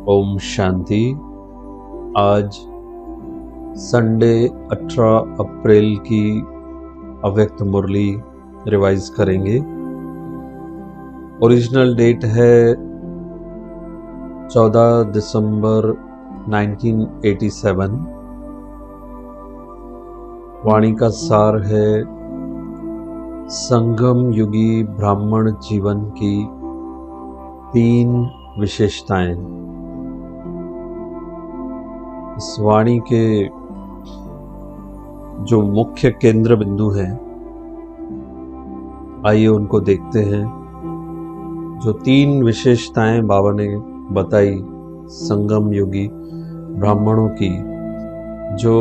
ओम शांति। आज संडे 18 अप्रैल की अव्यक्त मुरली रिवाइज करेंगे। ओरिजिनल डेट है 14 दिसंबर 1987। वाणी का सार है संगम युगी ब्राह्मण जीवन की 3 विशेषताएं। इस वाणी के जो मुख्य केंद्र बिंदु हैं, आइए उनको देखते हैं। जो 3 विशेषताएं बाबा ने बताई संगम युगी ब्राह्मणों की, जो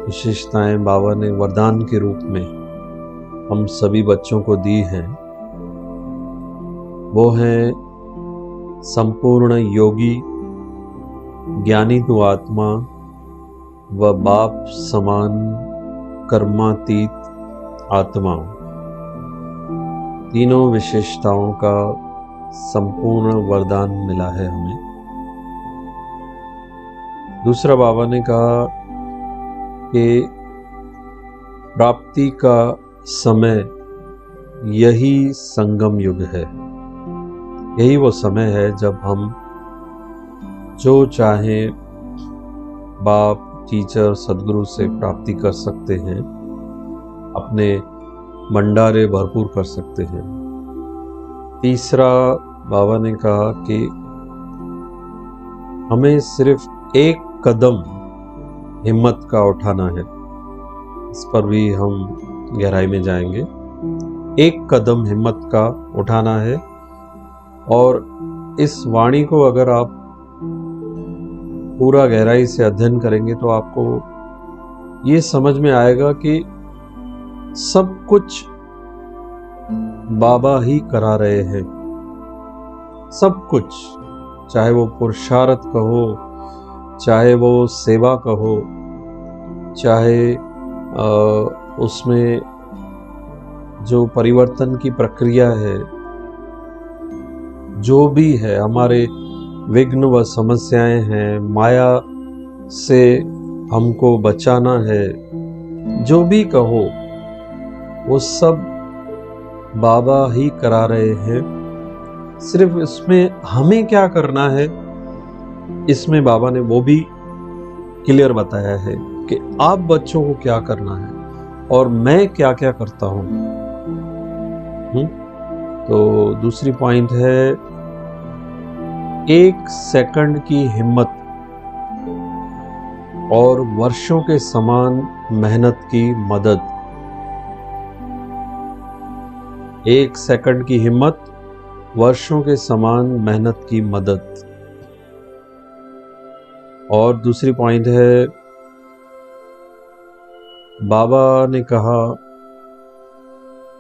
विशेषताएं बाबा ने वरदान के रूप में हम सभी बच्चों को दी हैं, वो हैं संपूर्ण योगी, ज्ञानी तू आत्मा व बाप समान कर्मातीत आत्मा। तीनों विशेषताओं का संपूर्ण वरदान मिला है हमें। दूसरा, बाबा ने कहा कि प्राप्ति का समय यही संगम युग है। यही वो समय है जब हम जो चाहें बाप, टीचर, सद्गुरु से प्राप्ति कर सकते हैं, अपने भंडारे भरपूर कर सकते हैं। तीसरा, बाबा ने कहा कि हमें सिर्फ एक कदम हिम्मत का उठाना है। इस पर भी हम गहराई में जाएंगे। एक कदम हिम्मत का उठाना है, और इस वाणी को अगर आप पूरा गहराई से अध्ययन करेंगे तो आपको ये समझ में आएगा कि सब कुछ बाबा ही करा रहे हैं। सब कुछ, चाहे वो पुरुषार्थ कहो, चाहे वो सेवा कहो, चाहे उसमें जो परिवर्तन की प्रक्रिया है, जो भी है, हमारे विघ्न व समस्याएं हैं, माया से हमको बचाना है, जो भी कहो वो सब बाबा ही करा रहे हैं। सिर्फ इसमें हमें क्या करना है, इसमें बाबा ने वो भी क्लियर बताया है कि आप बच्चों को क्या करना है और मैं क्या क्या करता हूं। तो दूसरी पॉइंट है 1 सेकंड की हिम्मत और वर्षों के समान मेहनत की मदद। 1 सेकंड की हिम्मत, वर्षों के समान मेहनत की मदद। और दूसरी पॉइंट है, बाबा ने कहा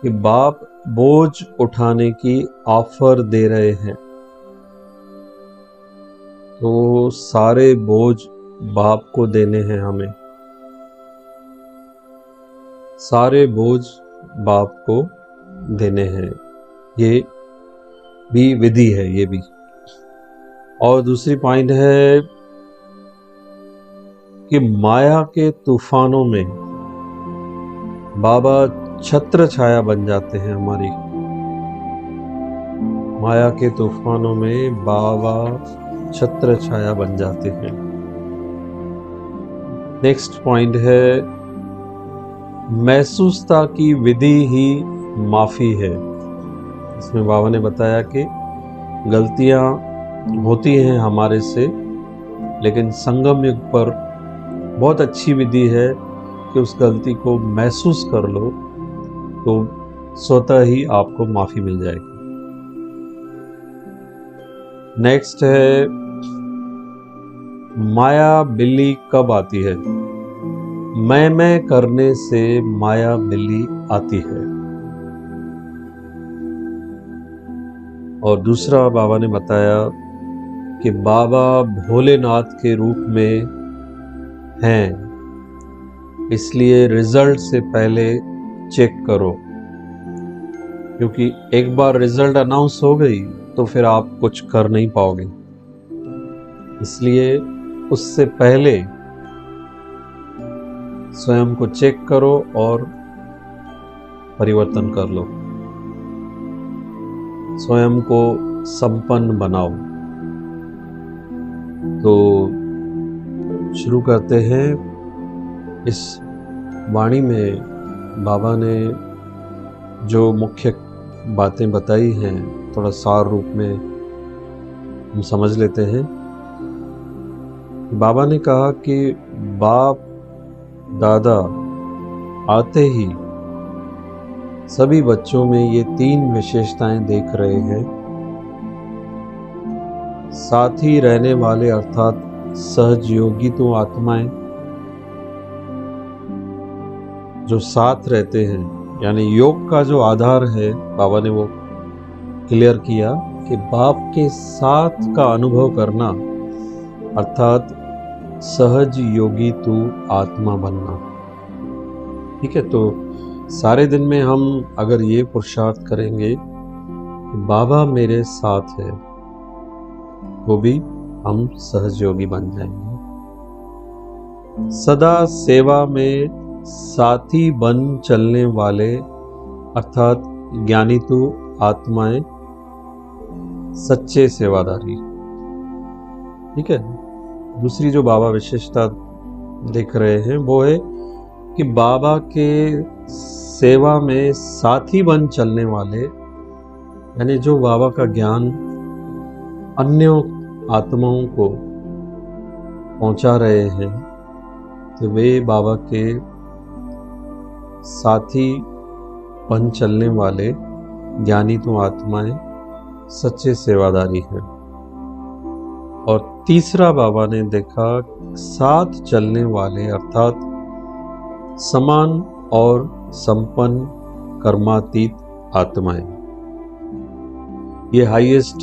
कि बाप बोझ उठाने की ऑफर दे रहे हैं। तो सारे बोझ बाप को देने हैं हमें। सारे बोझ बाप को देने हैं। ये भी विधि है, ये भी। और दूसरी पॉइंट है कि माया के तूफानों में बाबा छत्र छाया बन जाते हैं हमारी। माया के तूफानों में बाबा छत्र छाया बन जाते हैं। नेक्स्ट पॉइंट है महसूसता की विधि ही माफी है। इसमें बाबा ने बताया कि गलतियां होती हैं हमारे से, लेकिन संगम युग पर बहुत अच्छी विधि है कि उस गलती को महसूस कर लो तो स्वतः ही आपको माफी मिल जाएगी। नेक्स्ट है माया बिल्ली कब आती है। मैं करने से माया बिल्ली आती है। और दूसरा, बाबा ने बताया कि बाबा भोलेनाथ के रूप में हैं, इसलिए रिजल्ट से पहले चेक करो, क्योंकि एक बार रिजल्ट अनाउंस हो गई तो फिर आप कुछ कर नहीं पाओगे। इसलिए उससे पहले स्वयं को चेक करो और परिवर्तन कर लो, स्वयं को संपन्न बनाओ। तो शुरू करते हैं। इस वाणी में बाबा ने जो मुख्य बातें बताई हैं थोड़ा सार रूप में हम समझ लेते हैं। बाबा ने कहा कि बाप दादा आते ही सभी बच्चों में ये 3 विशेषताएं देख रहे हैं। साथ ही रहने वाले अर्थात सहयोगी तो आत्माएं जो साथ रहते हैं, यानी योग का जो आधार है बाबा ने वो क्लियर किया कि बाप के साथ का अनुभव करना अर्थात सहज योगी तू आत्मा बनना। ठीक है, तो सारे दिन में हम अगर ये पुरुषार्थ करेंगे कि बाबा मेरे साथ है, वो भी हम सहयोगी बन जाएंगे। सदा सेवा में साथी बन चलने वाले अर्थात ज्ञानी तो आत्माएं सच्चे सेवादारी। ठीक है, दूसरी जो बाबा विशेषता देख रहे हैं वो है कि बाबा के सेवा में साथी बन चलने वाले, यानी जो बाबा का ज्ञान अन्य आत्माओं को पहुंचा रहे हैं, तो वे बाबा के साथी बन चलने वाले ज्ञानी तो आत्माएं सच्चे सेवादारी हैं। और तीसरा बाबा ने देखा साथ चलने वाले अर्थात समान और संपन्न कर्मातीत आत्माएं। ये हाईएस्ट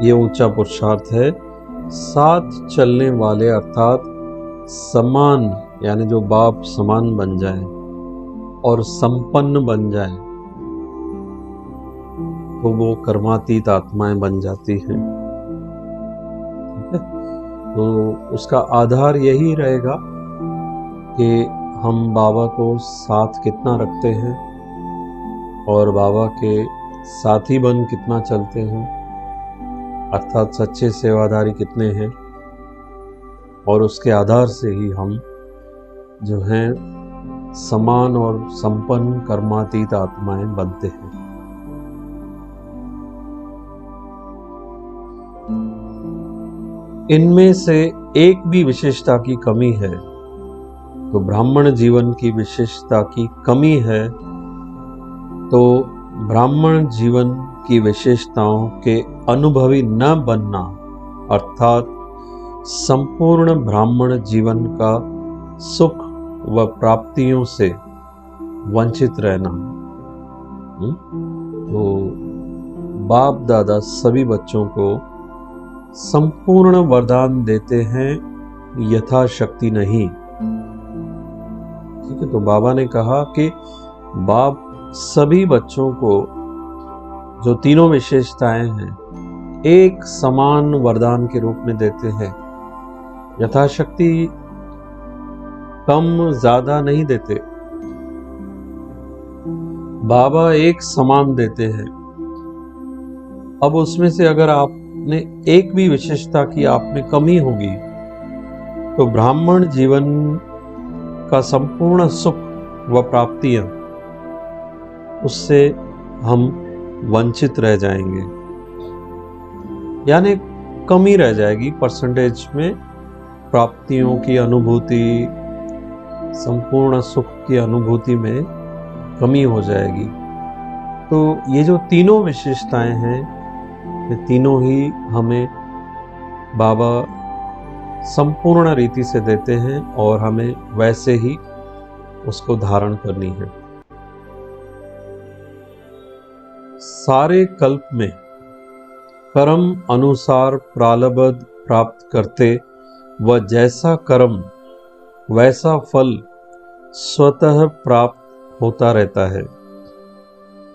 ये ऊंचा पुरुषार्थ है। साथ चलने वाले अर्थात समान, यानी जो बाप समान बन जाए और संपन्न बन जाए तो वो कर्मातीत आत्माएं बन जाती हैं। ठीक है, तो उसका आधार यही रहेगा कि हम बाबा को साथ कितना रखते हैं और बाबा के साथी बन कितना चलते हैं, अर्थात सच्चे सेवादारी कितने हैं, और उसके आधार से ही हम जो हैं समान और संपन्न कर्मातीत आत्माएं बनते हैं। इनमें से एक भी विशेषता की कमी है तो ब्राह्मण जीवन की विशेषता की कमी है, तो ब्राह्मण जीवन की विशेषताओं के अनुभवी न बनना अर्थात संपूर्ण ब्राह्मण जीवन का सुख व प्राप्तियों से वंचित रहना। तो बाप दादा सभी बच्चों को संपूर्ण वरदान देते हैं, यथाशक्ति नहीं। ठीक है, तो बाबा ने कहा कि बाप सभी बच्चों को जो तीनों विशेषताएं हैं एक समान वरदान के रूप में देते हैं, यथाशक्ति कम ज्यादा नहीं देते। बाबा एक समान देते हैं। अब उसमें से अगर आपने एक भी विशेषता की आप में कमी होगी तो ब्राह्मण जीवन का संपूर्ण सुख व प्राप्तियां उससे हम वंचित रह जाएंगे, यानी कमी रह जाएगी परसेंटेज में, प्राप्तियों की अनुभूति, संपूर्ण सुख की अनुभूति में कमी हो जाएगी। तो ये जो तीनों विशेषताएं हैं ये तीनों ही हमें बाबा संपूर्ण रीति से देते हैं और हमें वैसे ही उसको धारण करनी है। सारे कल्प में कर्म अनुसार प्रारब्ध प्राप्त करते व जैसा कर्म वैसा फल स्वतः प्राप्त होता रहता है।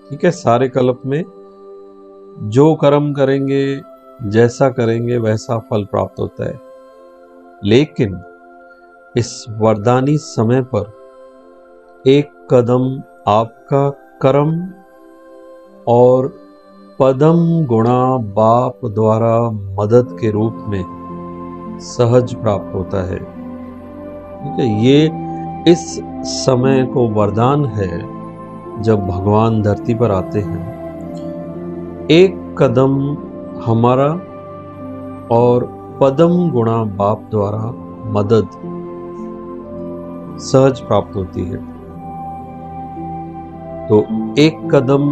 ठीक है, सारे कल्प में जो कर्म करेंगे, जैसा करेंगे वैसा फल प्राप्त होता है। लेकिन इस वरदानी समय पर एक कदम आपका कर्म और पदम गुणा बाप द्वारा मदद के रूप में सहज प्राप्त होता है। ठीक है, ये इस समय को वरदान है जब भगवान धरती पर आते हैं। एक कदम हमारा और पदम गुणा बाप द्वारा मदद सहज प्राप्त होती है। तो एक कदम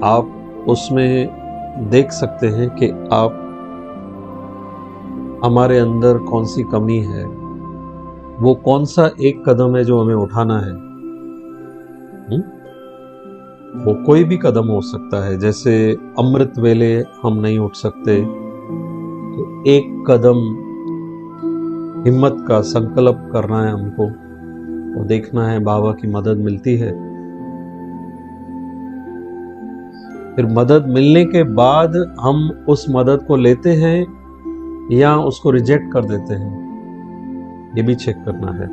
आप उसमें देख सकते हैं कि आप हमारे अंदर कौन सी कमी है, वो कौन सा एक कदम है जो हमें उठाना है। वो कोई भी कदम हो सकता है, जैसे अमृत वेले हम नहीं उठ सकते तो एक कदम हिम्मत का संकल्प करना है हमको और देखना है बाबा की मदद मिलती है। फिर मदद मिलने के बाद हम उस मदद को लेते हैं या उसको रिजेक्ट कर देते हैं, ये भी चेक करना है।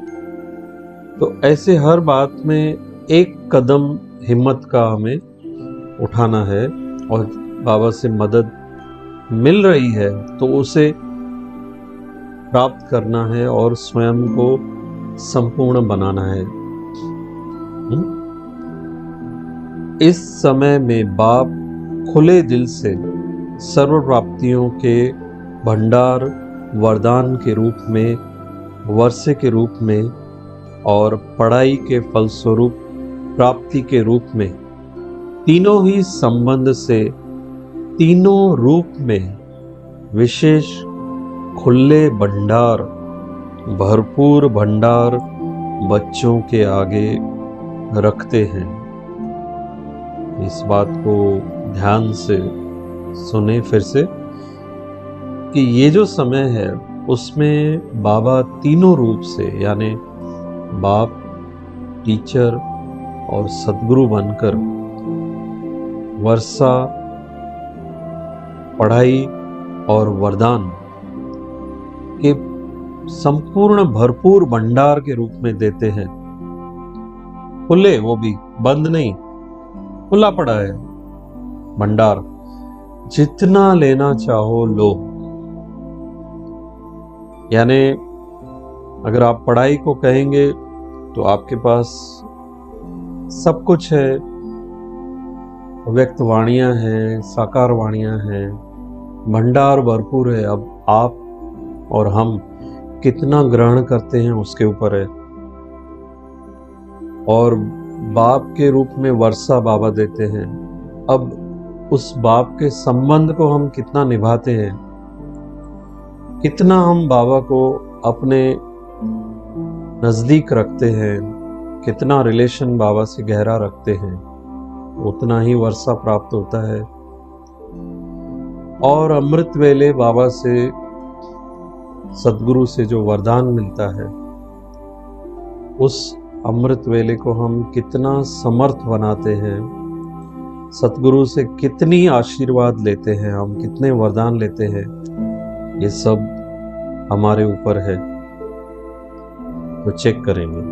तो ऐसे हर बात में एक कदम हिम्मत का हमें उठाना है और बाबा से मदद मिल रही है तो उसे प्राप्त करना है और स्वयं को संपूर्ण बनाना है। इस समय में बाप खुले दिल से सर्व प्राप्तियों के भंडार वरदान के रूप में, वर्षे के रूप में और पढ़ाई के फलस्वरूप प्राप्ति के रूप में, तीनों ही संबंध से तीनों रूप में विशेष खुले भंडार, भरपूर भंडार बच्चों के आगे रखते हैं। इस बात को ध्यान से सुने फिर से कि ये जो समय है उसमें बाबा तीनों रूप से, यानी बाप, टीचर और सद्गुरु बनकर वर्षा, पढ़ाई और वरदान के संपूर्ण भरपूर भंडार के रूप में देते हैं। खुले, वो भी बंद नहीं, खुला पड़ा है भंडार, जितना लेना चाहो लो। यानी अगर आप पढ़ाई को कहेंगे तो आपके पास सब कुछ है, व्यक्त वाणियां हैं, साकार वाणियां हैं, भंडार भरपूर है। अब आप और हम कितना ग्रहण करते हैं उसके ऊपर है। और बाप के रूप में वर्षा बाबा देते हैं। अब उस बाप के संबंध को हम कितना निभाते हैं, कितना हम बाबा को अपने नजदीक रखते हैं, कितना रिलेशन बाबा से गहरा रखते हैं, उतना ही वर्षा प्राप्त होता है। और अमृत वेले बाबा से, सद्गुरु से जो वरदान मिलता है, उस अमृत वेले को हम कितना समर्थ बनाते हैं, सतगुरु से कितनी आशीर्वाद लेते हैं, हम कितने वरदान लेते हैं, ये सब हमारे ऊपर है। तो चेक करेंगे।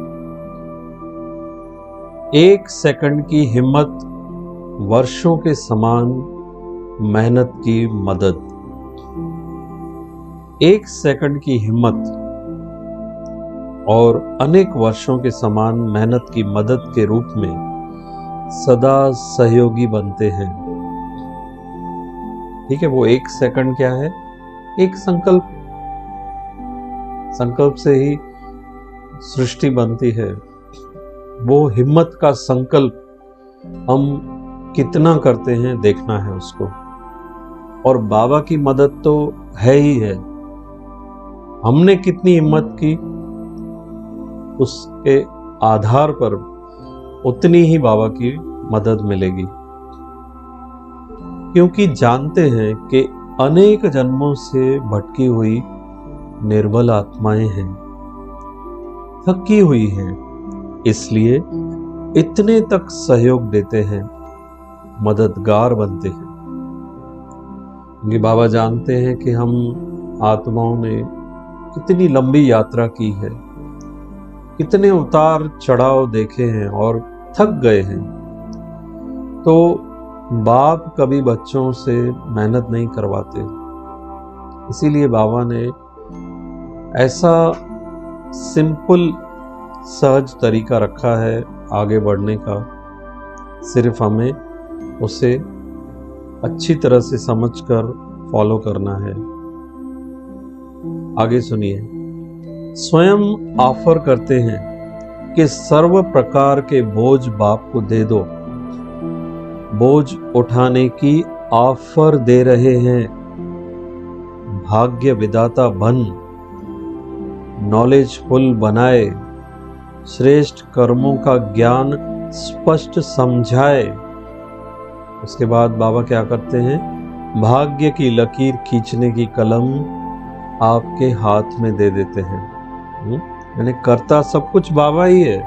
1 सेकंड की हिम्मत, वर्षों के समान मेहनत की मदद। 1 सेकंड की हिम्मत और अनेक वर्षों के समान मेहनत की मदद के रूप में सदा सहयोगी बनते हैं। ठीक है, वो 1 सेकंड क्या है? एक संकल्प। संकल्प से ही सृष्टि बनती है। वो हिम्मत का संकल्प हम कितना करते हैं देखना है उसको। और बाबा की मदद तो है ही है, हमने कितनी हिम्मत की उसके आधार पर उतनी ही बाबा की मदद मिलेगी। क्योंकि जानते हैं कि अनेक जन्मों से भटकी हुई निर्बल आत्माएं हैं, थकी हुई हैं, इसलिए इतने तक सहयोग देते हैं, मददगार बनते हैं। क्योंकि बाबा जानते हैं कि हम आत्माओं ने कितनी लंबी यात्रा की है, कितने उतार चढ़ाव देखे हैं और थक गए हैं। तो बाप कभी बच्चों से मेहनत नहीं करवाते, इसीलिए बाबा ने ऐसा सिंपल सहज तरीका रखा है आगे बढ़ने का। सिर्फ हमें उसे अच्छी तरह से समझकर फॉलो करना है। आगे सुनिए। स्वयं ऑफर करते हैं कि सर्व प्रकार के बोझ बाप को दे दो। बोझ उठाने की ऑफर दे रहे हैं। भाग्य विदाता बन, नॉलेजफुल बनाए, श्रेष्ठ कर्मों का ज्ञान स्पष्ट समझाए। उसके बाद बाबा क्या करते हैं? भाग्य की लकीर खींचने की कलम आपके हाथ में दे देते हैं। यानी करता सब कुछ बाबा ही है।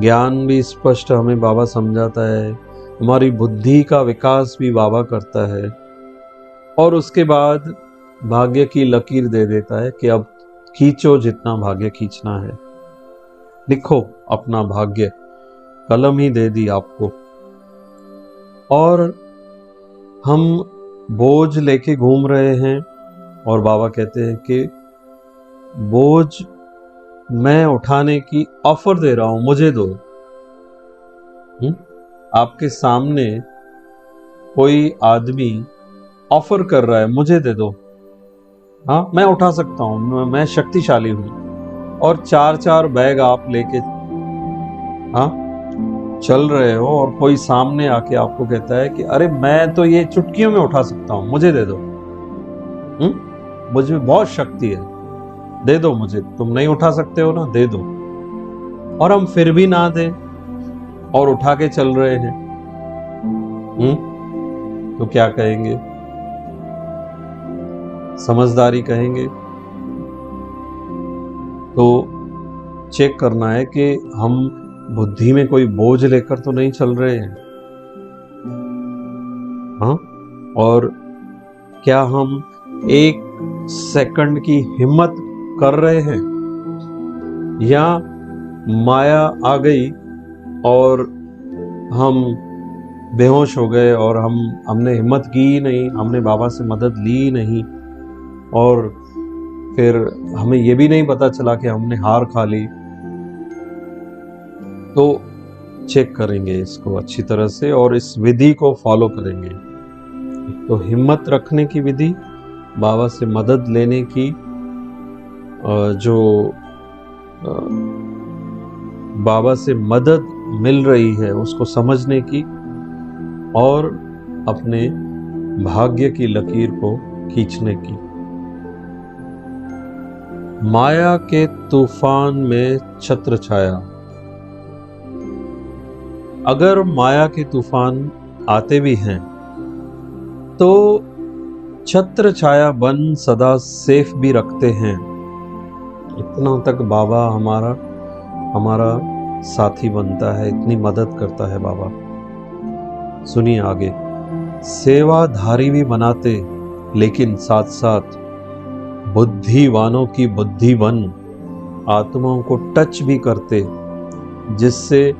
ज्ञान भी स्पष्ट हमें बाबा समझाता है, हमारी बुद्धि का विकास भी बाबा करता है, और उसके बाद भाग्य की लकीर दे देता है कि अब खींचो जितना भाग्य खींचना है, लिखो अपना भाग्य। कलम ही दे दी आपको। और हम बोझ लेके घूम रहे हैं और बाबा कहते हैं कि बोझ मैं उठाने की ऑफर दे रहा हूं, मुझे दो। आपके सामने कोई आदमी ऑफर कर रहा है, मुझे दे दो। हाँ, मैं उठा सकता हूं, मैं शक्तिशाली हूं। और 4-4 बैग आप लेके चल रहे हो और कोई सामने आके आपको कहता है कि अरे मैं तो ये चुटकियों में उठा सकता हूं, मुझे दे दो। मुझे बहुत शक्ति है, दे दो मुझे। तुम नहीं उठा सकते हो ना, दे दो। और हम फिर भी ना दें और उठा के चल रहे हैं, तो क्या कहेंगे? समझदारी कहेंगे। तो चेक करना है कि हम बुद्धि में कोई बोझ लेकर तो नहीं चल रहे हैं। हाँ, और क्या हम 1 सेकंड की हिम्मत कर रहे हैं, या माया आ गई और हम बेहोश हो गए और हमने हिम्मत की ही नहीं, हमने बाबा से मदद ली ही नहीं, और फिर हमें ये भी नहीं पता चला कि हमने हार खा ली। तो चेक करेंगे इसको अच्छी तरह से और इस विधि को फॉलो करेंगे। तो हिम्मत रखने की विधि, बाबा से मदद लेने की, जो बाबा से मदद मिल रही है उसको समझने की, और अपने भाग्य की लकीर को खींचने की। माया के तूफान में छत्र छाया। अगर माया के तूफान आते भी हैं तो छत्र छाया बन सदा सेफ भी रखते हैं। इतना तक बाबा हमारा साथी बनता है, इतनी मदद करता है बाबा। सुनिए आगे। सेवाधारी भी बनाते, लेकिन साथ साथ बुद्धिवानों की बुद्धि बन आत्माओं को टच भी करते, जिससे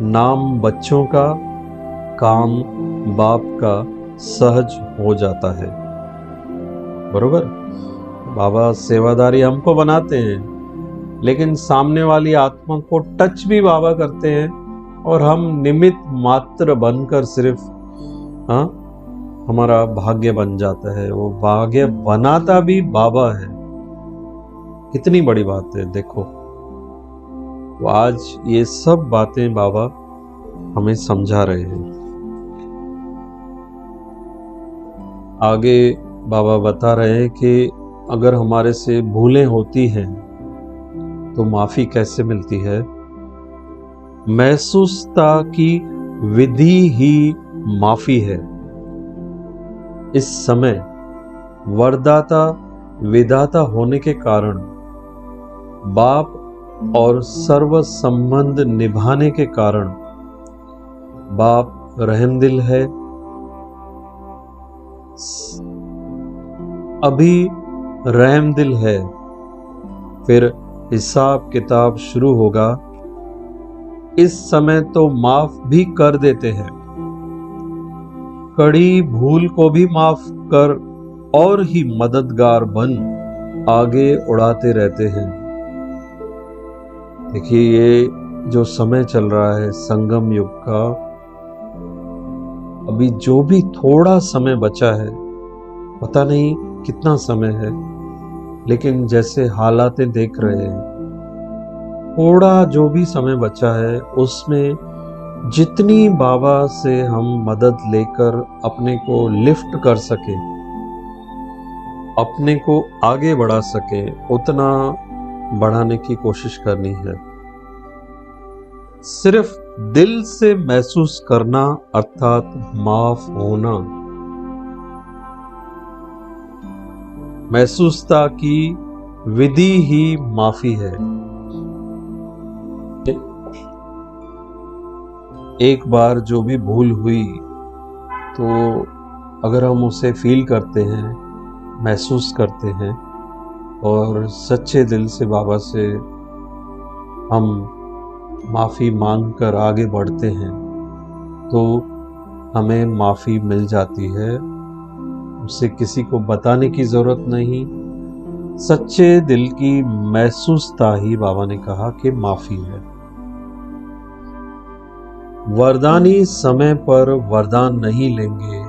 नाम बच्चों का, काम बाप का सहज हो जाता है। बरोबर? बाबा सेवादारी हमको बनाते हैं, लेकिन सामने वाली आत्मा को टच भी बाबा करते हैं, और हम निमित्त मात्र बनकर सिर्फ हमारा भाग्य बन जाता है। वो भाग्य बनाता भी बाबा है। कितनी बड़ी बात है, देखो। तो आज ये सब बातें बाबा हमें समझा रहे हैं। आगे बाबा बता रहे हैं कि अगर हमारे से भूलें होती हैं तो माफी कैसे मिलती है। महसूसता की विधि ही माफी है। इस समय वरदाता विधाता होने के कारण बाप और सर्व संबंध निभाने के कारण बाप रहमदिल है। अभी रहमदिल है, फिर हिसाब किताब शुरू होगा। इस समय तो माफ भी कर देते हैं, कड़ी भूल को भी माफ कर और ही मददगार बन आगे उड़ाते रहते हैं। देखिए, ये जो समय चल रहा है संगम युग का, अभी जो भी थोड़ा समय बचा है, पता नहीं कितना समय है, लेकिन जैसे हालातें देख रहे हैं, थोड़ा जो भी समय बचा है उसमें जितनी बाबा से हम मदद लेकर अपने को लिफ्ट कर सके, अपने को आगे बढ़ा सके, उतना बढ़ाने की कोशिश करनी है। सिर्फ दिल से महसूस करना अर्थात माफ होना। महसूसता की विधि ही माफी है। एक बार जो भी भूल हुई तो अगर हम उसे फील करते हैं, महसूस करते हैं और सच्चे दिल से बाबा से हम माफ़ी मांगकर आगे बढ़ते हैं, तो हमें माफ़ी मिल जाती है। उसे किसी को बताने की ज़रूरत नहीं, सच्चे दिल की महसूसता ही बाबा ने कहा कि माफ़ी है। वरदानी समय पर वरदान नहीं लेंगे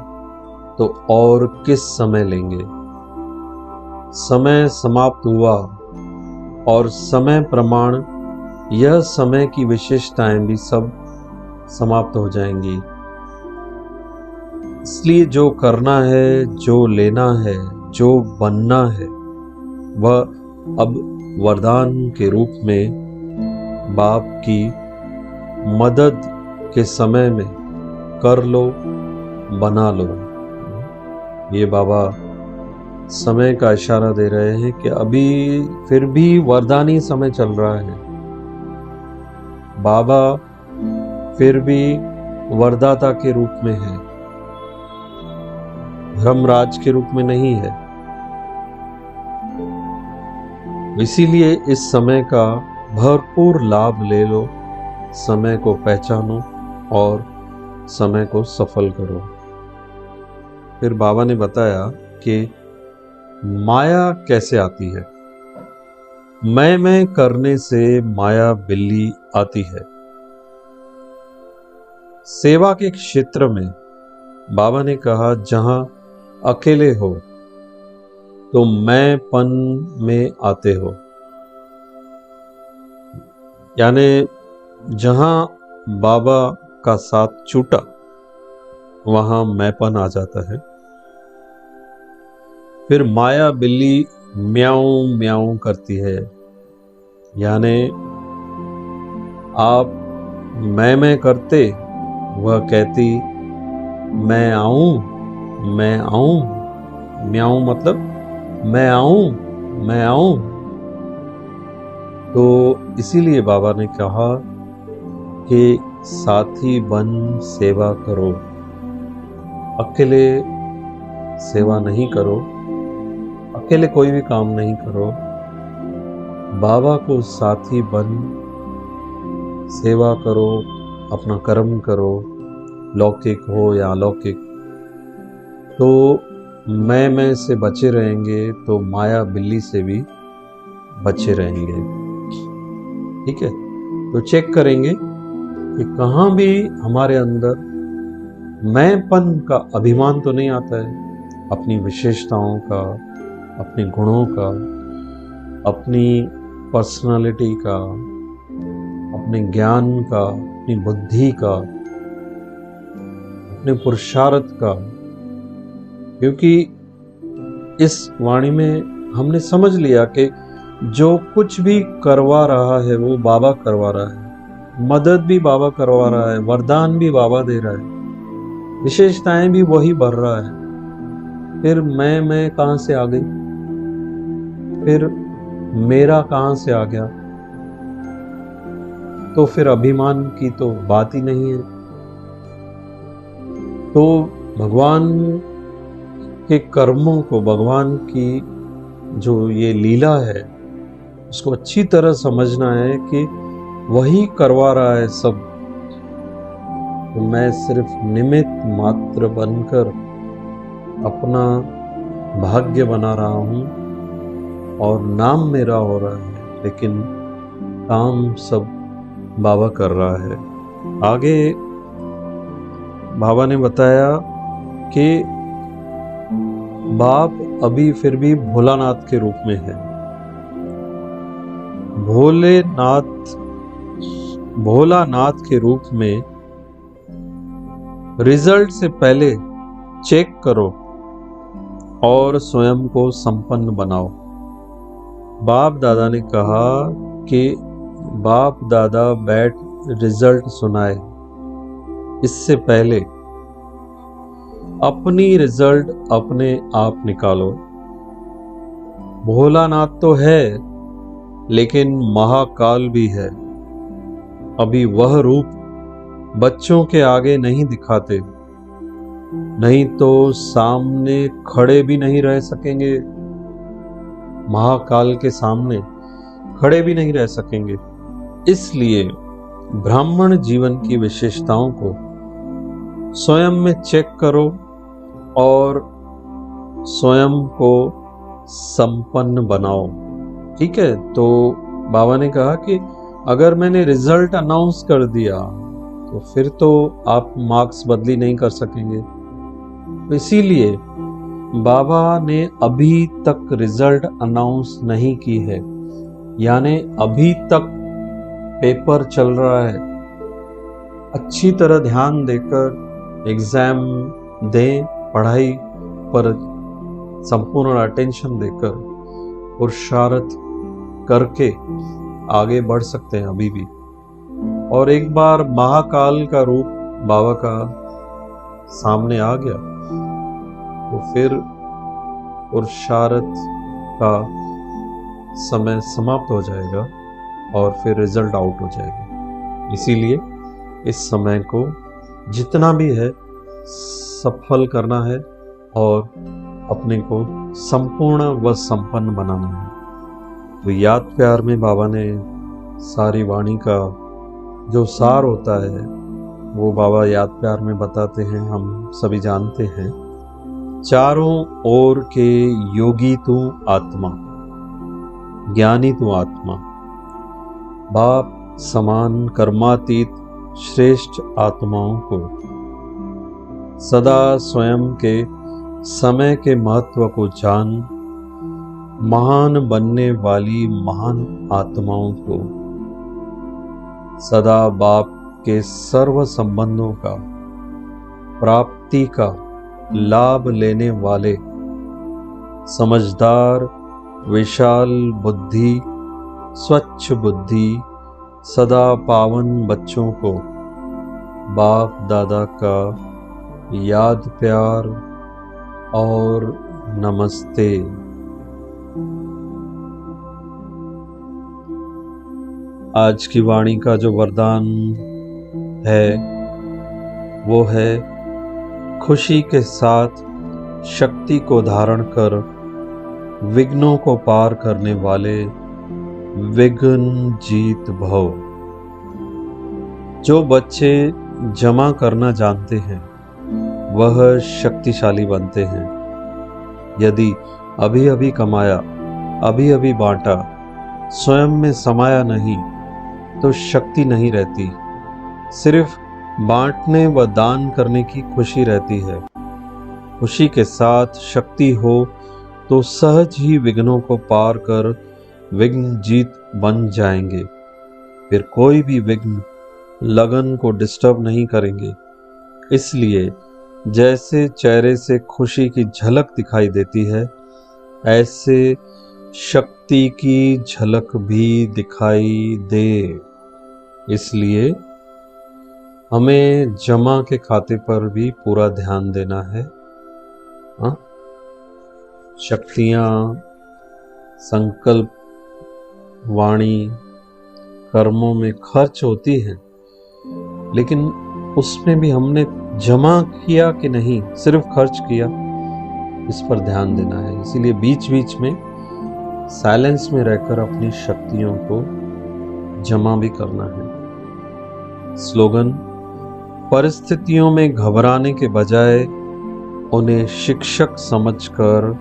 तो और किस समय लेंगे। समय समाप्त हुआ और समय प्रमाण यह समय की विशेषताएं भी सब समाप्त हो जाएंगी। इसलिए जो करना है, जो लेना है, जो बनना है, वह अब वरदान के रूप में बाप की मदद के समय में कर लो, बना लो। ये बाबा समय का इशारा दे रहे हैं कि अभी फिर भी वरदानी समय चल रहा है। बाबा फिर भी वरदाता के रूप में है, धर्मराज के रूप में नहीं है। इसीलिए इस समय का भरपूर लाभ ले लो, समय को पहचानो और समय को सफल करो। फिर बाबा ने बताया कि माया कैसे आती है। मैं करने से माया बिल्ली आती है। सेवा के क्षेत्र में बाबा ने कहा, जहां अकेले हो तो मैंपन में आते हो, यानी जहां बाबा का साथ छूटा वहां मैंपन आ जाता है। फिर माया बिल्ली म्याऊं म्याऊं करती है, यानी आप मैं करते, वह कहती मैं आऊं मैं आऊं। म्याऊं मतलब मैं आऊं मैं आऊं। तो इसीलिए बाबा ने कहा कि साथी बन सेवा करो, अकेले सेवा नहीं करो, अकेले कोई भी काम नहीं करो। बाबा को साथी बन सेवा करो, अपना कर्म करो, लौकिक हो या अलौकिक। तो मैं से बचे रहेंगे तो माया बिल्ली से भी बचे रहेंगे। ठीक है, तो चेक करेंगे कि कहाँ भी हमारे अंदर मैंपन का अभिमान तो नहीं आता है, अपनी विशेषताओं का, अपने गुणों का, अपनी पर्सनालिटी का, अपने ज्ञान का, अपनी बुद्धि का, अपने पुरुषार्थ का। क्योंकि इस वाणी में हमने समझ लिया कि जो कुछ भी करवा रहा है वो बाबा करवा रहा है, मदद भी बाबा करवा रहा है, वरदान भी बाबा दे रहा है, विशेषताएं भी वही भर रहा है। फिर मैं कहां से आ गई, फिर मेरा कहां से आ गया। तो फिर अभिमान की तो बात ही नहीं है। तो भगवान के कर्मों को, भगवान की जो ये लीला है, उसको अच्छी तरह समझना है कि वही करवा रहा है सब। तो मैं सिर्फ निमित्त मात्र बनकर अपना भाग्य बना रहा हूँ और नाम मेरा हो रहा है, लेकिन काम सब बाबा कर रहा है। आगे बाबा ने बताया कि बाप अभी फिर भी भोलानाथ के रूप में है। भोलानाथ के रूप में रिजल्ट से पहले चेक करो और स्वयं को संपन्न बनाओ। बाप दादा ने कहा कि बाप दादा बैठ रिजल्ट सुनाए, इससे पहले अपनी रिजल्ट अपने आप निकालो। भोलानाथ तो है, लेकिन महाकाल भी है। अभी वह रूप बच्चों के आगे नहीं दिखाते, नहीं तो सामने खड़े भी नहीं रह सकेंगे। महाकाल के सामने खड़े भी नहीं रह सकेंगे। इसलिए ब्राह्मण जीवन की विशेषताओं को स्वयं में चेक करो और स्वयं को संपन्न बनाओ। ठीक है। तो बाबा ने कहा कि अगर मैंने रिजल्ट अनाउंस कर दिया तो फिर तो आप मार्क्स बदली नहीं कर सकेंगे। तो इसीलिए बाबा ने अभी तक रिजल्ट अनाउंस नहीं की है, यानी अभी तक पेपर चल रहा है। अच्छी तरह ध्यान देकर एग्जाम दें, पढ़ाई पर संपूर्ण अटेंशन देकर पुरुषार्थ करके आगे बढ़ सकते हैं अभी भी। और एक बार महाकाल का रूप बाबा का सामने आ गया तो फिर पुरुषार्थ का समय समाप्त हो जाएगा और फिर रिजल्ट आउट हो जाएगा। इसीलिए इस समय को जितना भी है सफल करना है और अपने को संपूर्ण व संपन्न बनाना है। तो याद प्यार में बाबा ने सारी वाणी का जो सार होता है वो बाबा याद प्यार में बताते हैं, हम सभी जानते हैं। चारों ओर के योगी तू आत्मा, ज्ञानी तू आत्मा, बाप समान कर्मातीत श्रेष्ठ आत्माओं को सदा स्वयं के समय के महत्व को जान, महान बनने वाली महान आत्माओं को सदा बाप के सर्व संबंधों का प्राप्ति का लाभ लेने वाले समझदार, विशाल बुद्धि, स्वच्छ बुद्धि, सदा पावन बच्चों को बाप दादा का याद प्यार और नमस्ते। आज की वाणी का जो वरदान है वो है खुशी के साथ शक्ति को धारण कर विघ्नों को पार करने वाले विघ्न जीत भव। जो बच्चे जमा करना जानते हैं वह शक्तिशाली बनते हैं। यदि अभी अभी कमाया, अभी अभी बांटा, स्वयं में समाया नहीं तो शक्ति नहीं रहती। सिर्फ बांटने व दान करने की खुशी रहती है। खुशी के साथ शक्ति हो तो सहज ही विघ्नों को पार कर विघ्न जीत बन जाएंगे। फिर कोई भी विघ्न लगन को डिस्टर्ब नहीं करेंगे। इसलिए जैसे चेहरे से खुशी की झलक दिखाई देती है, ऐसे शक्ति की झलक भी दिखाई दे। इसलिए हमें जमा के खाते पर भी पूरा ध्यान देना है। शक्तियाँ, संकल्प, वाणी, कर्मों में खर्च होती हैं, लेकिन उसमें भी हमने जमा किया कि नहीं, सिर्फ खर्च किया, इस पर ध्यान देना है। इसीलिए बीच बीच में साइलेंस में रहकर अपनी शक्तियों को जमा भी करना है। स्लोगन: परिस्थितियों में घबराने के बजाय उन्हें शिक्षक समझकर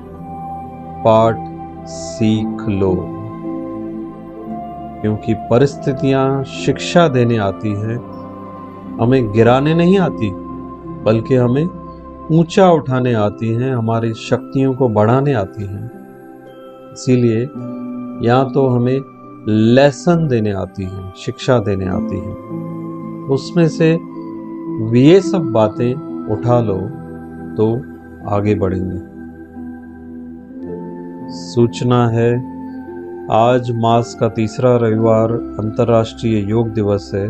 पाठ सीख लो, क्योंकि परिस्थितियां शिक्षा देने आती हैं, हमें गिराने नहीं आती, बल्कि हमें ऊंचा उठाने आती हैं, हमारी शक्तियों को बढ़ाने आती हैं। इसीलिए या तो हमें लेसन देने आती हैं, शिक्षा देने आती हैं, उसमें से ये सब बातें उठा लो तो आगे बढ़ेंगे। सूचना है, आज मास का तीसरा रविवार अंतर्राष्ट्रीय योग दिवस है।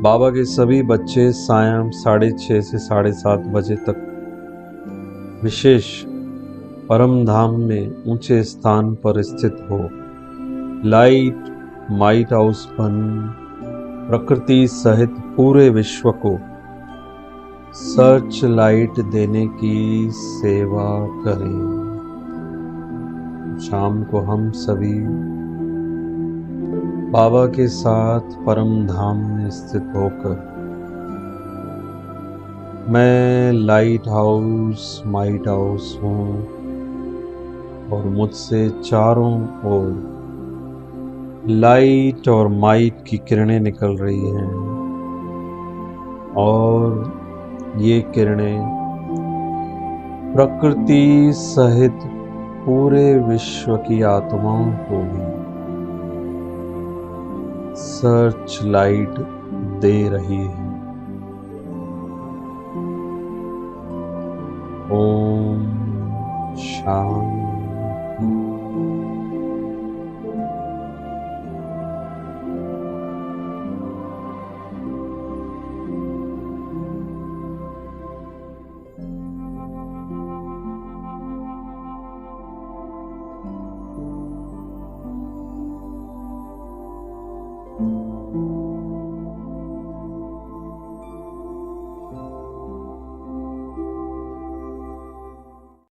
बाबा के सभी बच्चे सायं 6:30 से 7:30 बजे तक विशेष परम धाम में ऊंचे स्थान पर स्थित हो। लाइट हाउस बन प्रकृति सहित पूरे विश्व को सर्च लाइट देने की सेवा करें। शाम को हम सभी बाबा के साथ परम धाम में स्थित होकर मैं लाइट हाउस हूँ और मुझसे चारों ओर लाइट और माइट की किरणें निकल रही हैं और ये किरणें प्रकृति सहित पूरे विश्व की आत्माओं को भी सर्च लाइट दे रही है। ओम शांति।